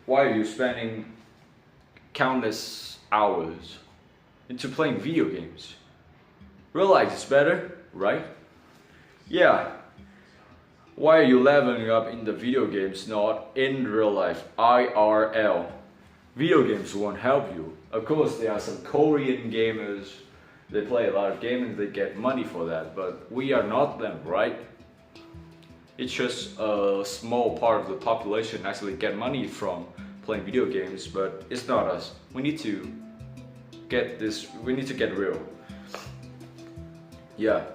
why are you spending countless hours into playing video games? Real life is better, right? Yeah. Why are you leveling up in the video games, not in real life, IRL? Video games won't help you. Of course, there are some Korean gamers, they play a lot of gaming, they get money for that, but we are not them, right? It's just a small part of the population actually get money from playing video games, but it's not us. We need to get real. Yeah.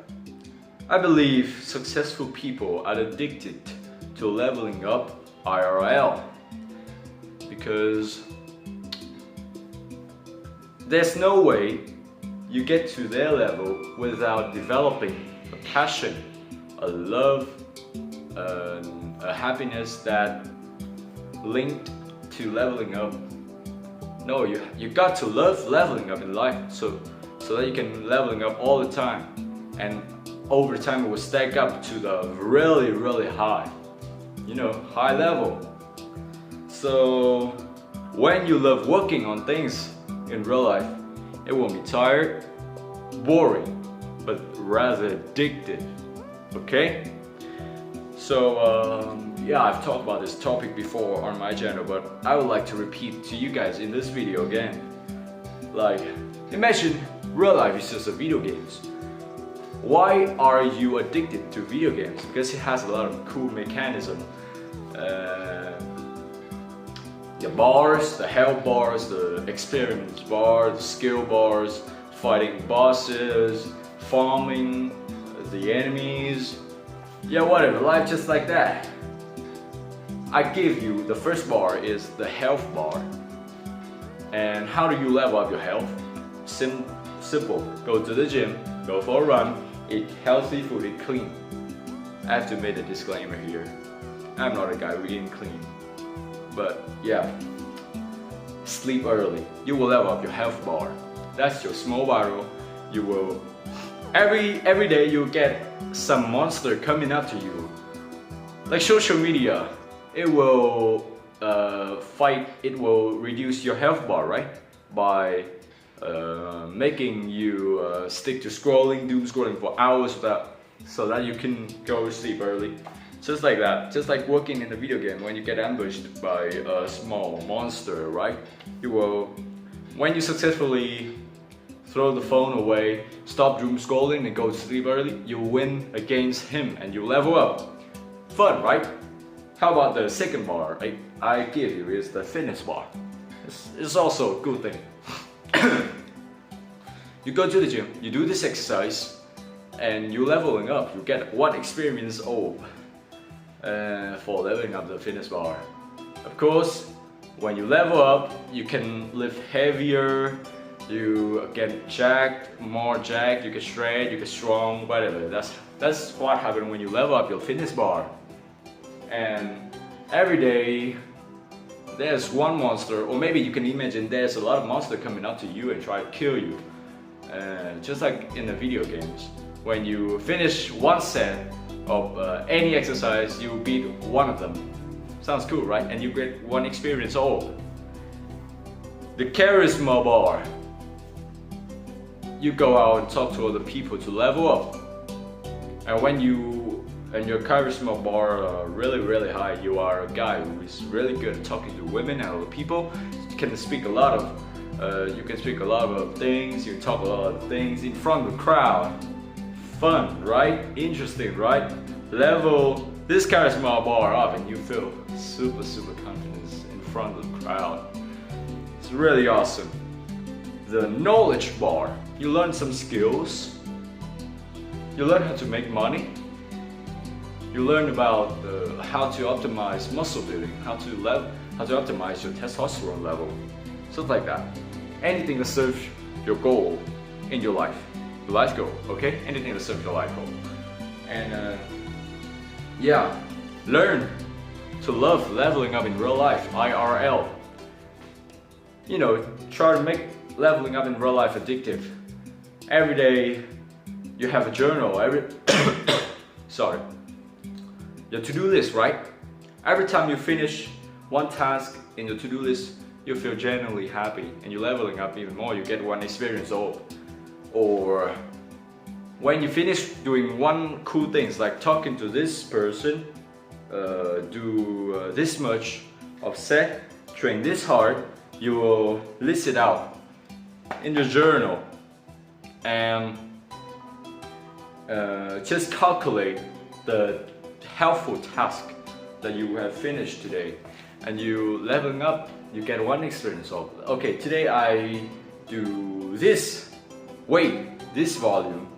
I believe successful people are addicted to leveling up IRL because there's no way you get to their level without developing a passion, a love, a happiness that linked to leveling up. No, you got to love leveling up in life so that you can leveling up all the time, and over time it will stack up to the really high, high level. So when you love working on things in real life, it won't be tired, boring, but rather addictive. Okay? So yeah, I've talked about this topic before on my channel, but I would like to repeat to you guys in this video again. Like, imagine real life is just a video games. Why are you addicted to video games? Because it has a lot of cool mechanism. The bars, the health bars, the experience bar, the skill bars, fighting bosses, farming the enemies. Yeah, whatever, life just like that. I give you, the first bar is the health bar. And how do you level up your health? Simple. Go to the gym, go for a run, eat healthy food, eat clean. I have to make a disclaimer here. I'm not a guy who eats clean. But yeah, sleep early. You will level up your health bar. That's your small viral. You will, every day you get some monster coming up to you. Like social media, it will it will reduce your health bar, right? By making you stick to scrolling, doom scrolling for hours so that you can go to sleep early. Just like that, just like working in a video game, when you get ambushed by a small monster, right? You will, when you successfully throw the phone away, stop doom scrolling and go to sleep early, you win against him and you level up. Fun, right? How about the second bar I give you is the fitness bar. It's also a good thing. You go to the gym, you do this exercise, and you're leveling up. You get 1 experience orb for leveling up the fitness bar. Of course, when you level up, you can lift heavier, you get jacked, more jacked, you get shred, you get strong, whatever. That's what happens when you level up your fitness bar. And every day there's one monster, or maybe you can imagine there's a lot of monsters coming up to you and try to kill you. Just like in the video games, when you finish one set of any exercise, you beat one of them. Sounds cool, right? And you get 1 experience orb. The charisma bar. You go out and talk to other people to level up. And when your charisma bar are really high, you are a guy who is really good at talking to women and other people. You can speak a lot of things, you talk a lot of things in front of the crowd. Fun, right? Interesting, right? Level this charisma bar up and you feel super confidence in front of the crowd. It's really awesome. The knowledge bar. You learn some skills. You learn how to make money. You learn about how to optimize muscle building, how to optimize your testosterone level, stuff like that. Anything that serves your goal in your life goal, okay? Anything that serves your life goal. And yeah, learn to love leveling up in real life, IRL. Try to make leveling up in real life addictive. Every day you have a journal, sorry. Your to-do list, right? Every time you finish one task in your to-do list, you feel genuinely happy and you're leveling up even more, you get one experience old. Or when you finish doing one cool things like talking to this person, do this much of set, train this hard, you will list it out in your journal and just calculate the helpful task that you have finished today, and you leveling up, you get one experience of, okay, today I do this weight, this volume,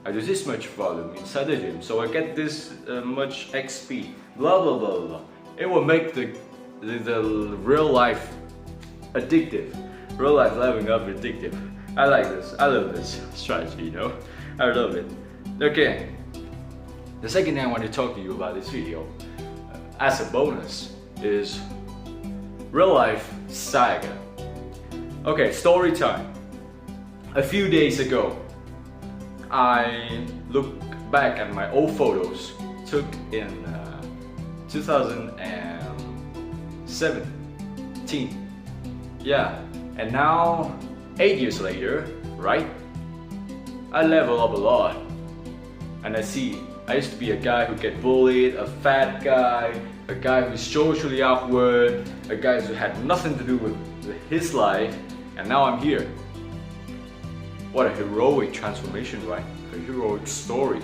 I do this much volume inside the gym, so I get this much XP, blah blah blah blah. It will make the real life addictive, real life leveling up addictive. I like this, I love this strategy, you know, I love it. Okay, the second thing I want to talk to you about this video, as a bonus, is real life saga. Okay, story time. A few days ago, I look back at my old photos took in 2017. Yeah, and now 8 years later, right? I level up a lot, and I see I used to be a guy who get bullied, a fat guy, a guy who's socially awkward, a guy who had nothing to do with his life, and now I'm here. What a heroic transformation, right? A heroic story.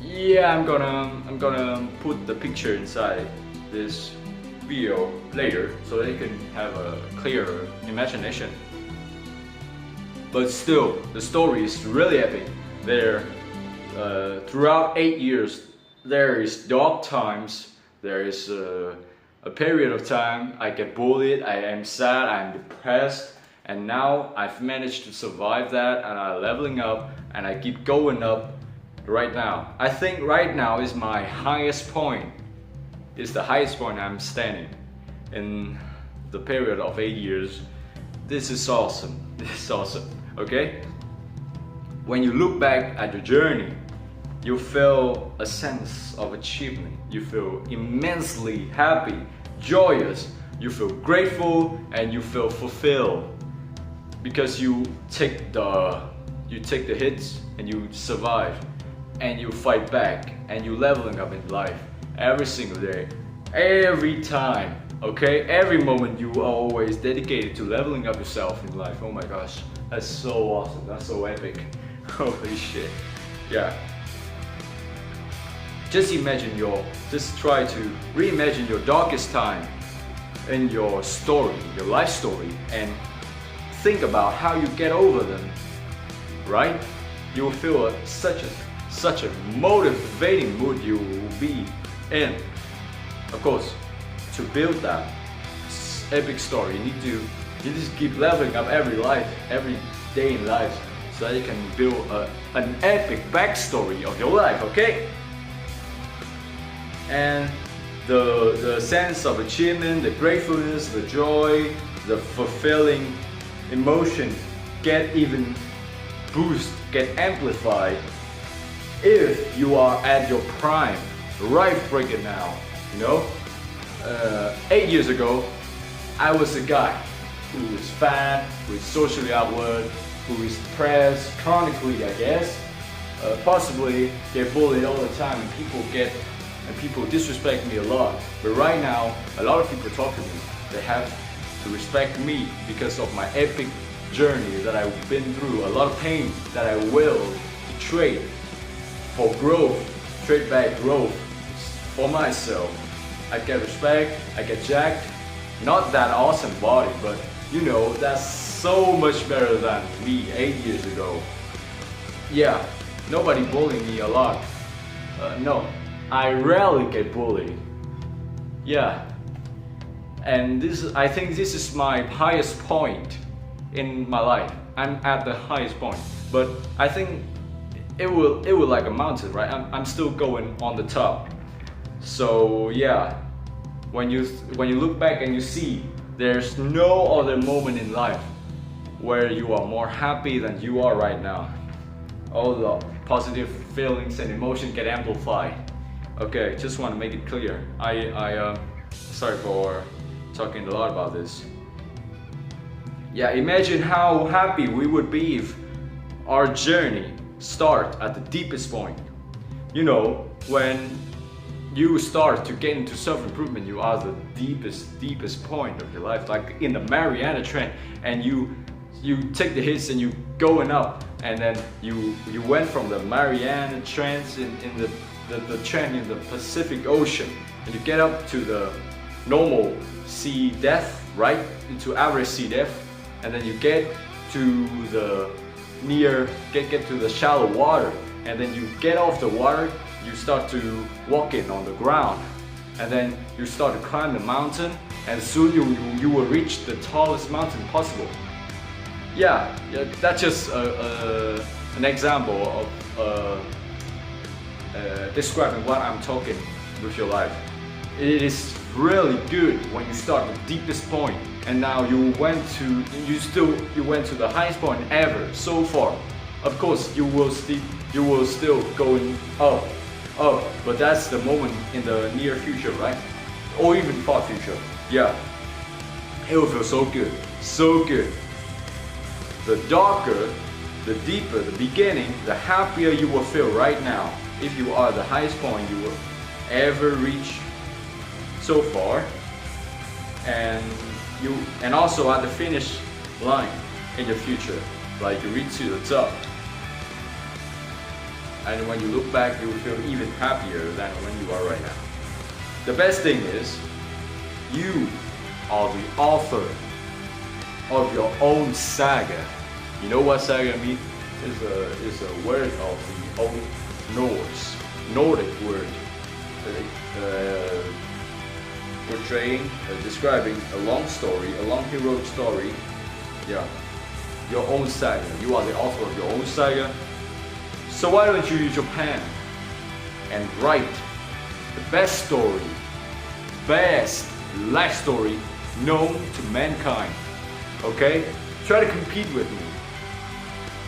Yeah, I'm gonna put the picture inside this video later so they can have a clearer imagination. But still, the story is really epic. Throughout 8 years, there is dark times, there is a period of time I get bullied, I am sad, I am depressed, and now I've managed to survive that, and I'm leveling up, and I keep going up right now. I think right now is my highest point. It's the highest point I'm standing in the period of 8 years. This is awesome. This is awesome. Okay? When you look back at your journey, you feel a sense of achievement. You feel immensely happy, joyous. You feel grateful, and you feel fulfilled because you take the hits and you survive, and you fight back, and you leveling up in life every single day, every time. Okay, every moment you are always dedicated to leveling up yourself in life. Oh my gosh, that's so awesome. That's so epic. Holy shit. Yeah. Just try to reimagine your darkest time in your story, your life story, and think about how you get over them, right? You will feel such a motivating mood you will be in. Of course, to build that epic story, you need to just keep leveling up every day in life, so that you can build an epic backstory of your life, okay? And the sense of achievement, the gratefulness, the joy, the fulfilling emotion get even boost, get amplified if you are at your prime, right freaking now, you know? 8 years ago, I was a guy who is fat, who is socially awkward, who is depressed chronically, I guess, possibly get bullied all the time, and people disrespect me a lot. But right now, a lot of people talk to me. They have to respect me because of my epic journey that I've been through, a lot of pain that I will to trade for growth, trade back growth for myself. I get respect, I get jacked, not that awesome body, but you know, that's so much better than me 8 years ago. Yeah, nobody bullied me a lot. No, I rarely get bullied. Yeah, and I think this is my highest point in my life. I'm at the highest point, but I think it will like a mountain, right? I'm still going on the top. So yeah, when you look back and you see there's no other moment in life where you are more happy than you are right now. All the positive feelings and emotions get amplified. Okay, just want to make it clear. Sorry for talking a lot about this. Yeah, imagine how happy we would be if our journey start at the deepest point. You know, when you start to get into self-improvement, you are the deepest point of your life, like in the Mariana Trench, and you take the hits and you going up, and then you went from the Mariana Trench in the trench in the Pacific Ocean, and you get up to the normal sea depth, right, into average sea depth, and then you get to the get to the shallow water, and then you get off the water, you start to walk in on the ground, and then you start to climb the mountain, and soon you will reach the tallest mountain possible. Yeah, that's just an example of describing what I'm talking with your life. It is really good when you start at the deepest point, and now you went to the highest point ever so far. Of course, you will still going up, but that's the moment in the near future, right? Or even far future. Yeah, it will feel so good, so good. The darker, the deeper the beginning, the happier you will feel right now if you are the highest point you will ever reach so far, and also at the finish line in the future, like you reach to the top. And when you look back, you will feel even happier than when you are right now. The best thing is, you are the author of your own saga. You know what saga means? Is a word of the old Nordic word, portraying, describing a long story, a long heroic story. Yeah, your own saga. You are the author of your own saga. So why don't you use your pen and write the best story, best life story known to mankind? Okay? Try to compete with me.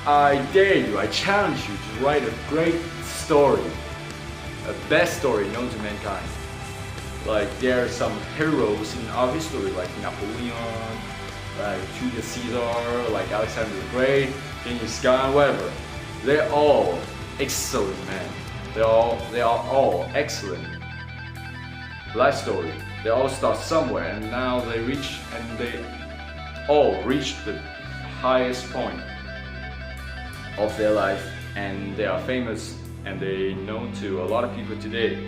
I dare you, I challenge you to write a great story, a best story known to mankind. Like there are some heroes in our history, like Napoleon, like Julius Caesar, like Alexander the Great, Genghis Khan, whatever. They're all excellent men. They are all excellent life story. They all start somewhere, and now they all reach the highest point of their life, and they are famous and they known to a lot of people today.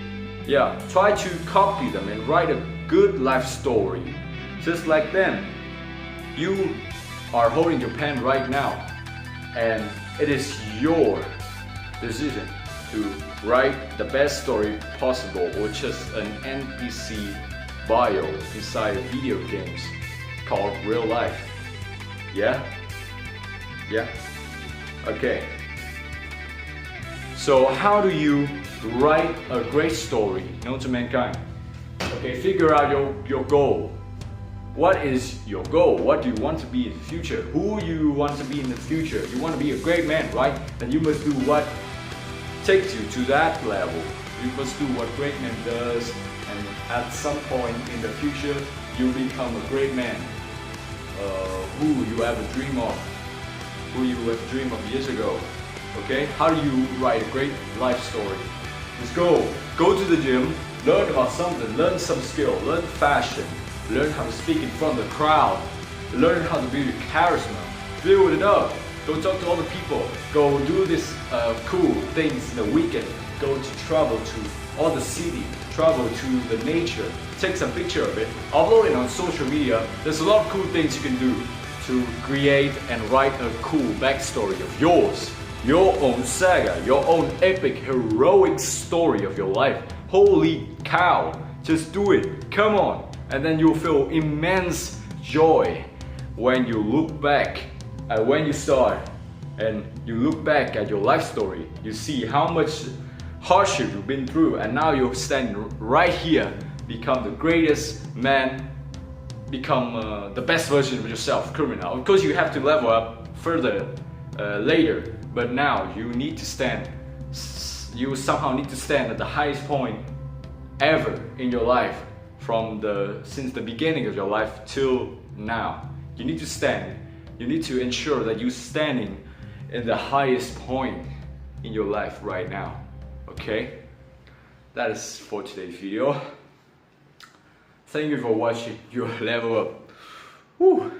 Yeah, try to copy them and write a good life story just like them. You are holding your pen right now, and it is your decision to write the best story possible, or just an NPC bio inside video games called real life. Yeah? Yeah? Okay. So how do you write a great story known to mankind? Okay, figure out your goal. What is your goal? What do you want to be in the future? Who you want to be in the future? You want to be a great man, right? Then you must do what takes you to that level. You must do what great man does, and at some point in the future, you become a great man. Who you ever dream of, who you have dreamed of years ago. Okay? How do you write a great life story? Just go to the gym, learn about something, learn some skill, learn fashion, learn how to speak in front of the crowd, learn how to build your charisma, build it up, go talk to other people, go do this cool things in the weekend, go to travel to all the city, travel to the nature, take some picture of it, upload it on social media. There's a lot of cool things you can do to create and write a cool backstory of yours, your own saga, your own epic, heroic story of your life. Holy cow, just do it, come on. And then you'll feel immense joy when you look back at when you start, and you look back at your life story. You see how much hardship you've been through, and now you're standing right here, become the greatest man, become the best version of yourself currently. Now, of course, you have to level up further later, but now you need to stand. You somehow need to stand at the highest point ever in your life since the beginning of your life till now. You need to stand. You need to ensure that you're standing in the highest point in your life right now. Okay? That is for today's video. Thank you for watching your level up. Woo.